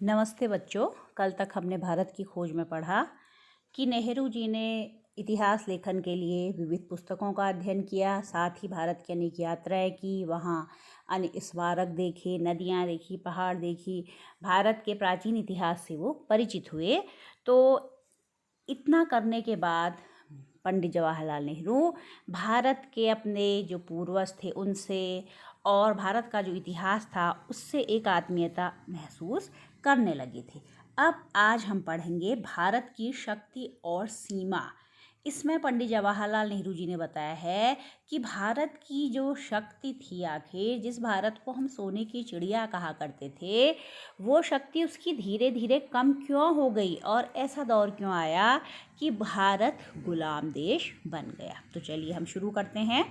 नमस्ते बच्चों। कल तक हमने भारत की खोज में पढ़ा कि नेहरू जी ने इतिहास लेखन के लिए विविध पुस्तकों का अध्ययन किया, साथ ही भारत की अनेक यात्राएं की, वहाँ अनेक स्मारक देखे, नदियाँ देखी, पहाड़ देखी, भारत के प्राचीन इतिहास से वो परिचित हुए। तो इतना करने के बाद पंडित जवाहरलाल नेहरू भारत के अपने जो पूर्वज थे उनसे और भारत का जो इतिहास था उससे एक आत्मीयता महसूस करने लगे थे। अब आज हम पढ़ेंगे भारत की शक्ति और सीमा। इसमें पंडित जवाहरलाल नेहरू जी ने बताया है कि भारत की जो शक्ति थी, आखिर जिस भारत को हम सोने की चिड़िया कहा करते थे, वो शक्ति उसकी धीरे धीरे कम क्यों हो गई और ऐसा दौर क्यों आया कि भारत गुलाम देश बन गया। तो चलिए हम शुरू करते हैं।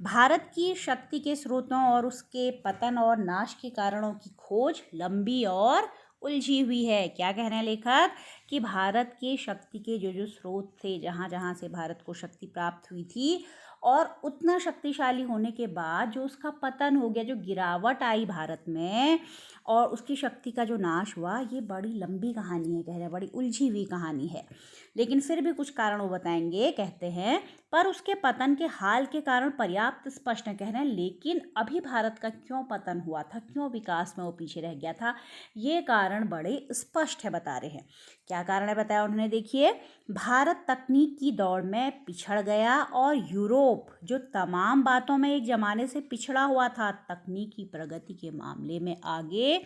भारत की शक्ति के स्रोतों और उसके पतन और नाश के कारणों की खोज लंबी और उलझी हुई है। क्या कह रहे हैं लेखक कि भारत के शक्ति के जो स्रोत थे, जहाँ जहाँ से भारत को शक्ति प्राप्त हुई थी, और उतना शक्तिशाली होने के बाद जो उसका पतन हो गया, जो गिरावट आई भारत में और उसकी शक्ति का जो नाश हुआ, ये बड़ी लंबी कहानी है। कह रहे हैं बड़ी उलझी हुई कहानी है, लेकिन फिर भी कुछ कारण वो बताएंगे। कहते हैं पर उसके पतन के हाल के कारण पर्याप्त स्पष्ट है। कह रहे हैं लेकिन अभी भारत का क्यों पतन हुआ था, क्यों विकास में वो पीछे रह गया था, ये कारण बड़े स्पष्ट है, बता रहे हैं। क्या कारण है बताया उन्होंने, देखिए। भारत तकनीक की दौड़ में पिछड़ गया और यूरोप जो तमाम बातों में एक जमाने से पिछड़ा हुआ था, तकनीकी प्रगति के मामले में आगे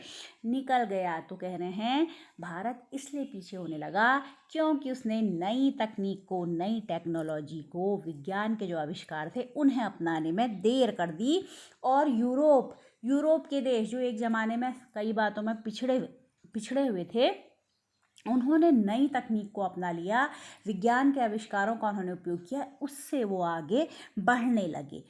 निकल गया। तो कह रहे हैं भारत इसलिए पीछे होने लगा क्योंकि उसने नई तकनीक को, नई टेक्नोलॉजी को, विज्ञान के जो आविष्कार थे उन्हें अपनाने में देर कर दी। और यूरोप के देश जो एक ज़माने में कई बातों में पिछड़े हुए थे, उन्होंने नई तकनीक को अपना लिया, विज्ञान के आविष्कारों का उन्होंने उपयोग किया, उससे वो आगे बढ़ने लगे।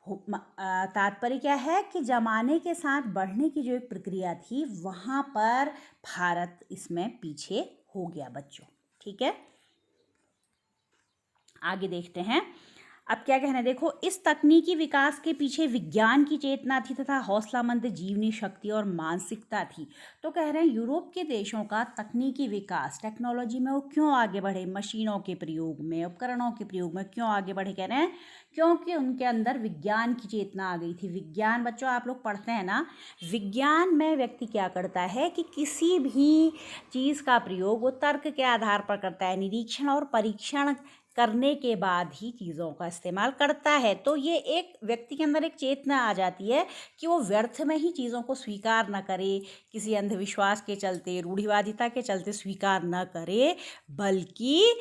तात्पर्य क्या है कि ज़माने के साथ बढ़ने की जो एक प्रक्रिया थी, वहाँ पर भारत इसमें पीछे हो गया बच्चों। ठीक है, आगे देखते हैं। अब क्या कहना है, देखो। इस तकनीकी विकास के पीछे विज्ञान की चेतना थी तथा हौसलामंद जीवनी शक्ति और मानसिकता थी। तो कह रहे हैं यूरोप के देशों का तकनीकी विकास, टेक्नोलॉजी में वो क्यों आगे बढ़े, मशीनों के प्रयोग में, उपकरणों के प्रयोग में क्यों आगे बढ़े, कह रहे हैं क्योंकि उनके अंदर विज्ञान की चेतना आ गई थी। विज्ञान बच्चों आप लोग पढ़ते हैं ना, विज्ञान में व्यक्ति क्या करता है कि किसी भी चीज़ का प्रयोग वो तर्क के आधार पर करता है, निरीक्षण और परीक्षण करने के बाद ही चीज़ों का इस्तेमाल करता है। तो ये एक व्यक्ति के अंदर एक चेतना आ जाती है कि वो व्यर्थ में ही चीज़ों को स्वीकार न करे, किसी अंधविश्वास के चलते, रूढ़िवादिता के चलते स्वीकार न करे, बल्कि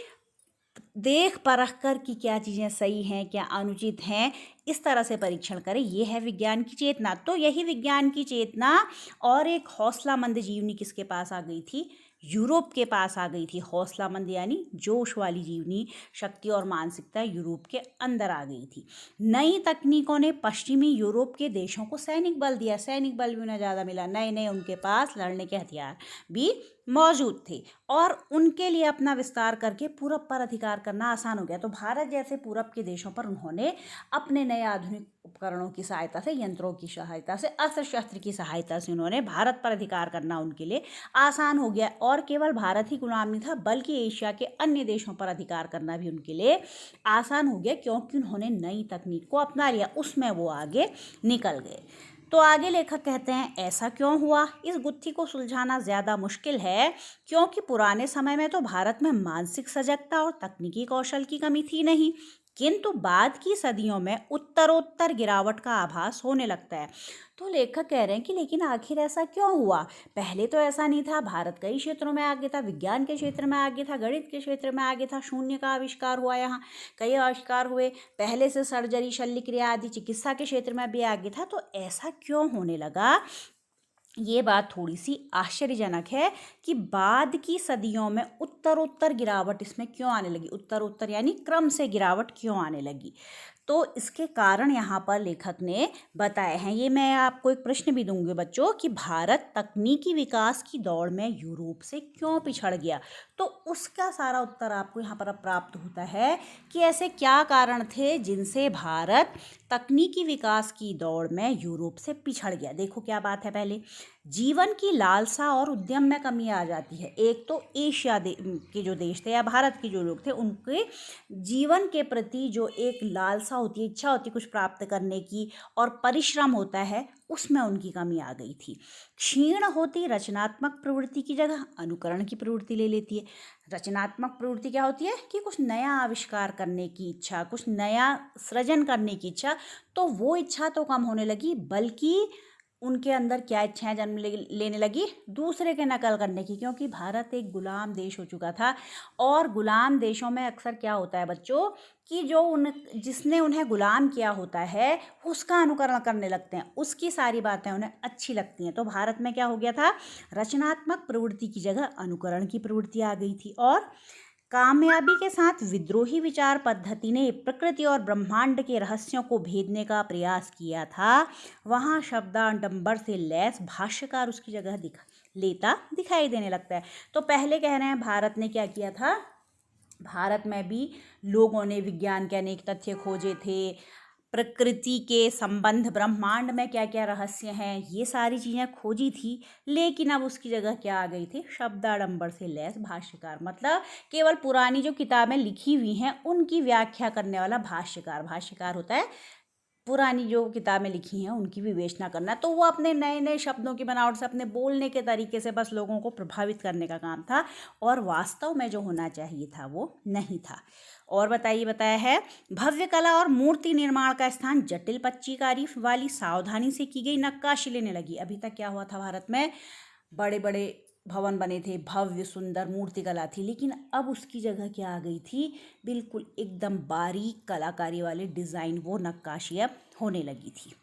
देख परख कर कि क्या चीज़ें सही हैं, क्या अनुचित हैं, इस तरह से परीक्षण करें। ये है विज्ञान की चेतना। तो यही विज्ञान की चेतना और एक हौसलामंद जीवनी किसके पास आ गई थी, यूरोप के पास आ गई थी। हौसलामंद यानी जोश वाली जीवनी शक्ति और मानसिकता यूरोप के अंदर आ गई थी। नई तकनीकों ने पश्चिमी यूरोप के देशों को सैनिक बल दिया, सैनिक बल भी उन्हें ज़्यादा मिला, नए नए उनके पास लड़ने के हथियार भी मौजूद थे और उनके लिए अपना विस्तार करके पूरब पर अधिकार करना आसान हो गया। तो भारत जैसे पूरब के देशों पर उन्होंने अपने नए आधुनिक उपकरणों की सहायता से, यंत्रों की सहायता से, अस्त्र शस्त्र की सहायता से उन्होंने भारत पर अधिकार करना उनके लिए आसान हो गया। और केवल भारत ही गुलाम नहीं था, बल्कि एशिया के अन्य देशों पर अधिकार करना भी उनके लिए आसान हो गया, क्योंकि उन्होंने नई तकनीक को अपना लिया, उसमें वो आगे निकल गए। तो आगे लेखक कहते हैं ऐसा क्यों हुआ। इस गुत्थी को सुलझाना ज़्यादा मुश्किल है, क्योंकि पुराने समय में तो भारत में मानसिक सजगता और तकनीकी कौशल की कमी थी नहीं, किंतु बाद की सदियों में उत्तरोत्तर गिरावट का आभास होने लगता है। तो लेखक कह रहे हैं कि लेकिन आखिर ऐसा क्यों हुआ, पहले तो ऐसा नहीं था। भारत कई क्षेत्रों में आगे था, विज्ञान के क्षेत्र में आगे था, गणित के क्षेत्र में आगे था, शून्य का आविष्कार हुआ, यहाँ कई आविष्कार हुए, पहले से सर्जरी, शल्य क्रिया आदि चिकित्सा के क्षेत्र में भी आगे था। तो ऐसा क्यों होने लगा, ये बात थोड़ी सी आश्चर्यजनक है कि बाद की सदियों में उत्तरोत्तर गिरावट इसमें क्यों आने लगी, उत्तरोत्तर यानी क्रम से गिरावट क्यों आने लगी। तो इसके कारण यहाँ पर लेखक ने बताए हैं। ये मैं आपको एक प्रश्न भी दूंगी बच्चों कि भारत तकनीकी विकास की दौड़ में यूरोप से क्यों पिछड़ गया, तो उसका सारा उत्तर आपको यहाँ पर अब प्राप्त होता है कि ऐसे क्या कारण थे जिनसे भारत तकनीकी विकास की दौड़ में यूरोप से पिछड़ गया। देखो क्या बात है, पहले जीवन की लालसा और उद्यम में कमी आ जाती है। एक तो एशिया के जो देश थे या भारत के जो लोग थे, उनके जीवन के प्रति जो एक लालसा होती है, इच्छा होती है कुछ प्राप्त करने की और परिश्रम होता है, उसमें उनकी कमी आ गई थी। क्षीण होती रचनात्मक प्रवृत्ति की जगह अनुकरण की प्रवृत्ति ले लेती है। रचनात्मक प्रवृत्ति क्या होती है कि कुछ नया आविष्कार करने की इच्छा, कुछ नया सृजन करने की इच्छा, तो वो इच्छा तो कम होने लगी, बल्कि उनके अंदर क्या इच्छाएं जन्म लेने लगी, दूसरे के नकल करने की। क्योंकि भारत एक गुलाम देश हो चुका था, और गुलाम देशों में अक्सर क्या होता है बच्चों कि जिसने उन्हें गुलाम किया होता है उसका अनुकरण करने लगते हैं, उसकी सारी बातें उन्हें अच्छी लगती हैं। तो भारत में क्या हो गया था, रचनात्मक प्रवृत्ति की जगह अनुकरण की प्रवृत्ति आ गई थी। और कामयाबी के साथ विद्रोही विचार पद्धति ने प्रकृति और ब्रह्मांड के रहस्यों को भेदने का प्रयास किया था। वहाँ शब्दाडंबर से लैस भाष्यकार उसकी जगह लेता दिखाई देने लगता है। तो पहले कह रहे हैं भारत ने क्या किया था, भारत में भी लोगों ने विज्ञान के अनेक तथ्य खोजे थे, प्रकृति के संबंध, ब्रह्मांड में क्या क्या रहस्य हैं, ये सारी चीज़ें खोजी थी। लेकिन अब उसकी जगह क्या आ गई थी, शब्दाडंबर से लैस भाष्यकार। मतलब केवल पुरानी जो किताबें लिखी हुई हैं उनकी व्याख्या करने वाला भाष्यकार। भाष्यकार होता है पुरानी जो किताबें लिखी हैं उनकी विवेचना करना। तो वो अपने नए नए शब्दों की बनावट से, अपने बोलने के तरीके से बस लोगों को प्रभावित करने का काम था, और वास्तव में जो होना चाहिए था वो नहीं था। और बताया है, भव्य कला और मूर्ति निर्माण का स्थान जटिल पच्चीकारी वाली सावधानी से की गई नक्काशी लेने लगी। अभी तक क्या हुआ था, भारत में बड़े बड़े भवन बने थे, भव्य सुंदर मूर्तिकला थी, लेकिन अब उसकी जगह क्या आ गई थी, बिल्कुल एकदम बारीक कलाकारी वाले डिज़ाइन, वो नक्काशी अब होने लगी थी।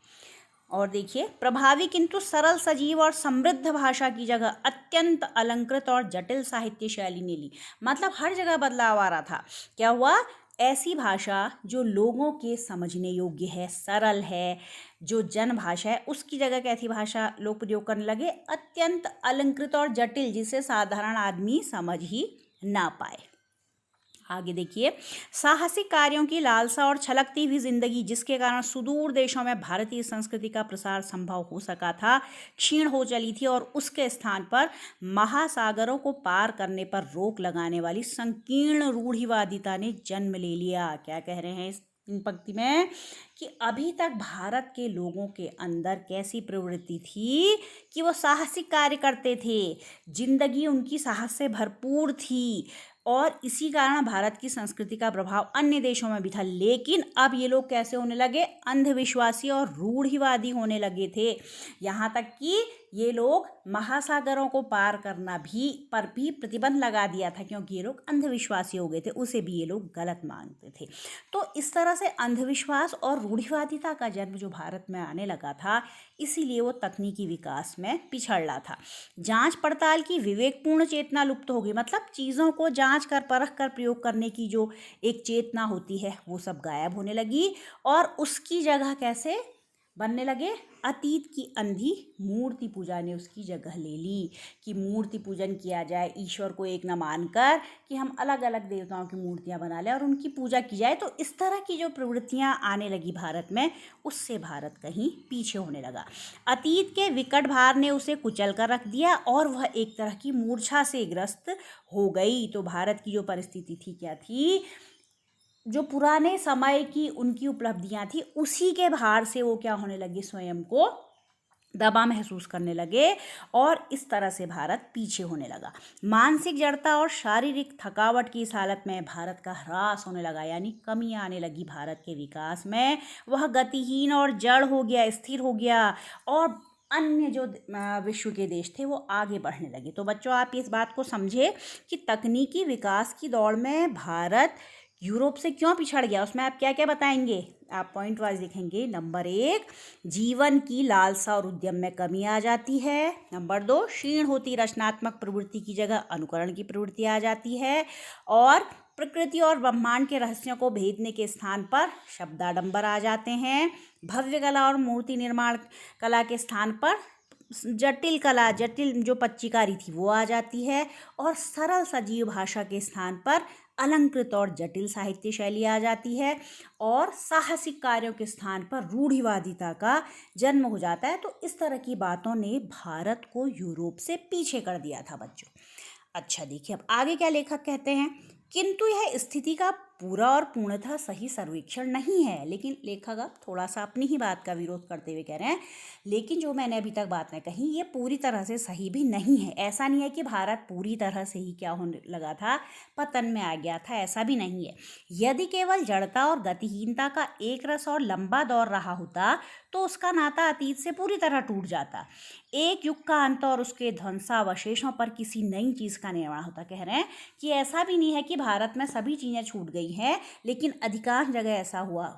और देखिए, प्रभावी किंतु सरल, सजीव और समृद्ध भाषा की जगह अत्यंत अलंकृत और जटिल साहित्य शैली ने ली। मतलब हर जगह बदलाव आ रहा था। क्या हुआ, ऐसी भाषा जो लोगों के समझने योग्य है, सरल है, जो जन भाषा है, उसकी जगह कैसी भाषा लोग प्रयोग करने लगे, अत्यंत अलंकृत और जटिल, जिसे साधारण आदमी समझ ही ना पाए। आगे देखिए, साहसिक कार्यों की लालसा और छलकती हुई जिंदगी, जिसके कारण सुदूर देशों में भारतीय संस्कृति का प्रसार संभव हो सका था, क्षीण हो चली थी, और उसके स्थान पर महासागरों को पार करने पर रोक लगाने वाली संकीर्ण रूढ़िवादिता ने जन्म ले लिया। क्या कह रहे हैं इस पंक्ति में कि अभी तक भारत के लोगों के अंदर कैसी प्रवृत्ति थी कि वो साहसिक कार्य करते थे, जिंदगी उनकी साहस से भरपूर थी, और इसी कारण भारत की संस्कृति का प्रभाव अन्य देशों में भी था। लेकिन अब ये लोग कैसे होने लगे, अंधविश्वासी और रूढ़िवादी होने लगे थे। यहाँ तक कि ये लोग महासागरों को पार करना पर भी प्रतिबंध लगा दिया था, क्योंकि ये लोग अंधविश्वासी हो गए थे, उसे भी ये लोग गलत मानते थे। तो इस तरह से अंधविश्वास और रूढ़िवादिता का जन्म जो भारत में आने लगा था, इसीलिए वो तकनीकी विकास में पिछड़ रहा था। जांच पड़ताल की विवेकपूर्ण चेतना लुप्त हो गई। मतलब चीज़ों को जांच कर परख कर प्रयोग करने की जो एक चेतना होती है, वो सब गायब होने लगी, और उसकी जगह कैसे बनने लगे, अतीत की अंधी मूर्ति पूजा ने उसकी जगह ले ली, कि मूर्ति पूजन किया जाए, ईश्वर को एक न मानकर कि हम अलग अलग देवताओं की मूर्तियां बना लें और उनकी पूजा की जाए। तो इस तरह की जो प्रवृत्तियां आने लगी भारत में, उससे भारत कहीं पीछे होने लगा। अतीत के विकट भार ने उसे कुचल कर रख दिया, और वह एक तरह की मूर्छा से ग्रस्त हो गई। तो भारत की जो परिस्थिति थी, क्या थी, जो पुराने समय की उनकी उपलब्धियां थी, उसी के भार से वो क्या होने लगे, स्वयं को दबा महसूस करने लगे, और इस तरह से भारत पीछे होने लगा। मानसिक जड़ता और शारीरिक थकावट की इस हालत में भारत का ह्रास होने लगा, यानी कमी आने लगी भारत के विकास में। वह गतिहीन और जड़ हो गया, स्थिर हो गया, और अन्य जो विश्व के देश थे वो आगे बढ़ने लगे। तो बच्चों, आप इस बात को समझे कि तकनीकी विकास की दौड़ में भारत यूरोप से क्यों पिछड़ गया। उसमें आप क्या क्या बताएंगे, आप पॉइंट वाइज लिखेंगे। नंबर 1, जीवन की लालसा और उद्यम में कमी आ जाती है। नंबर 2, क्षीण होती रचनात्मक प्रवृत्ति की जगह अनुकरण की प्रवृत्ति आ जाती है, और प्रकृति और ब्रह्मांड के रहस्यों को भेदने के स्थान पर शब्दाडंबर आ जाते हैं। भव्य कला और मूर्ति निर्माण कला के स्थान पर जटिल कला, जटिल जो पच्चीकारी थी वो आ जाती है, और सरल सजीव भाषा के स्थान पर अलंकृत और जटिल साहित्य शैली आ जाती है और साहसिक कार्यों के स्थान पर रूढ़िवादिता का जन्म हो जाता है। तो इस तरह की बातों ने भारत को यूरोप से पीछे कर दिया था बच्चों। अच्छा देखिए, अब आगे क्या लेखक कहते हैं, किंतु यह स्थिति का पूरा और पूर्णतः सही सर्वेक्षण नहीं है। लेकिन लेखक अब थोड़ा सा अपनी ही बात का विरोध करते हुए कह रहे हैं, लेकिन जो मैंने अभी तक बात नहीं कही ये पूरी तरह से सही भी नहीं है। ऐसा नहीं है कि भारत पूरी तरह से ही क्या होने लगा था, पतन में आ गया था, ऐसा भी नहीं है। यदि केवल जड़ता और गतिहीनता का एक रस और लंबा दौर रहा होता तो उसका नाता अतीत से पूरी तरह टूट जाता। एक युग का अंत और उसके ध्वंसावशेषों पर किसी नई चीज़ का निर्माण होता। कह रहे हैं कि ऐसा भी नहीं है कि भारत में सभी चीज़ें छूट गई हैं, लेकिन अधिकांश जगह ऐसा हुआ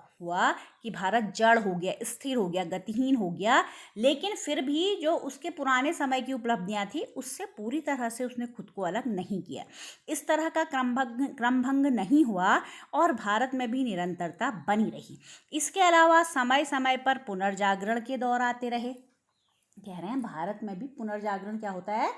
कि भारत जड़ हो गया, स्थिर हो गया, गतिहीन हो गया, लेकिन फिर भी जो उसके पुराने समय की उपलब्धियां थी उससे पूरी तरह से उसने खुद को अलग नहीं किया। इस तरह का क्रमभंग नहीं हुआ और भारत में भी निरंतरता बनी रही। इसके अलावा समय समय पर पुनर्जागरण के दौर आते रहे। कह रहे हैं भारत में भी पुनर्जागरण क्या होता है,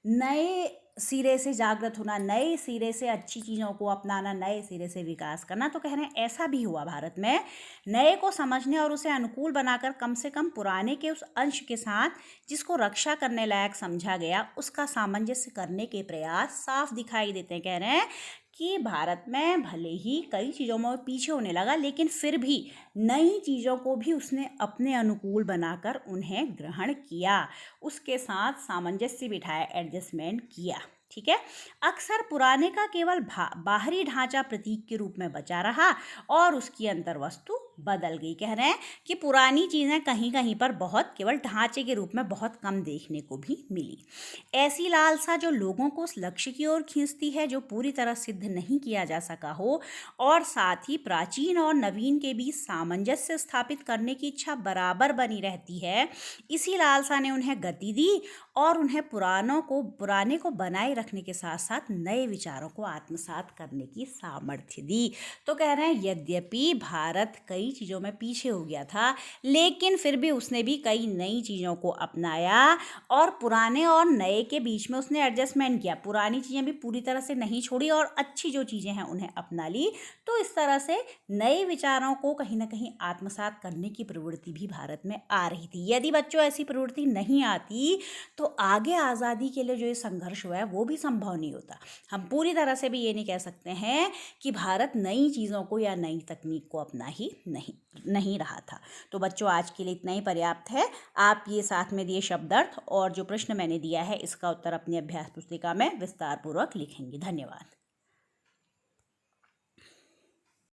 नए सिरे से जागृत होना, नए सिरे से अच्छी चीज़ों को अपनाना, नए सिरे से विकास करना। तो कह रहे हैं ऐसा भी हुआ भारत में। नए को समझने और उसे अनुकूल बनाकर कम से कम पुराने के उस अंश के साथ जिसको रक्षा करने लायक समझा गया उसका सामंजस्य करने के प्रयास साफ दिखाई देते हैं। कह रहे हैं कि भारत में भले ही कई चीज़ों में पीछे होने लगा, लेकिन फिर भी नई चीज़ों को भी उसने अपने अनुकूल बनाकर उन्हें ग्रहण किया, उसके साथ सामंजस्य बिठाया, एडजस्टमेंट किया। ठीक है, अक्सर पुराने का केवल बाहरी ढांचा प्रतीक के रूप में बचा रहा और उसकी अंतर्वस्तु बदल गई। कह रहे हैं कि पुरानी चीज़ें कहीं कहीं पर बहुत केवल ढांचे के रूप में बहुत कम देखने को भी मिली। ऐसी लालसा जो लोगों को उस लक्ष्य की ओर खींचती है जो पूरी तरह सिद्ध नहीं किया जा सका हो, और साथ ही प्राचीन और नवीन के बीच सामंजस्य स्थापित करने की इच्छा बराबर बनी रहती है, इसी लालसा ने उन्हें गति दी और उन्हें पुराने को बनाए रखने के साथ साथ नए विचारों को आत्मसात करने की सामर्थ्य दी। तो कह रहे हैं यद्यपि भारत कई चीज़ों में पीछे हो गया था, लेकिन फिर भी उसने भी कई नई चीज़ों को अपनाया और पुराने और नए के बीच में उसने एडजस्टमेंट किया। पुरानी चीज़ें भी पूरी तरह से नहीं छोड़ी और अच्छी जो चीज़ें हैं उन्हें अपना ली। तो इस तरह से नए विचारों को कहीं ना कहीं आत्मसात करने की प्रवृत्ति भी भारत में आ रही थी। यदि बच्चों ऐसी प्रवृत्ति नहीं आती तो आगे आज़ादी के लिए जो ये संघर्ष हुआ है वो भी संभव नहीं होता। हम पूरी तरह से भी ये नहीं कह सकते हैं कि भारत नई चीज़ों को या नई तकनीक को अपना ही नहीं रहा था। तो बच्चों आज के लिए इतना ही पर्याप्त है। आप ये साथ में दिए शब्दार्थ और जो प्रश्न मैंने दिया है इसका उत्तर अपनी अभ्यास पुस्तिका में विस्तार पूर्वक लिखेंगे। धन्यवाद।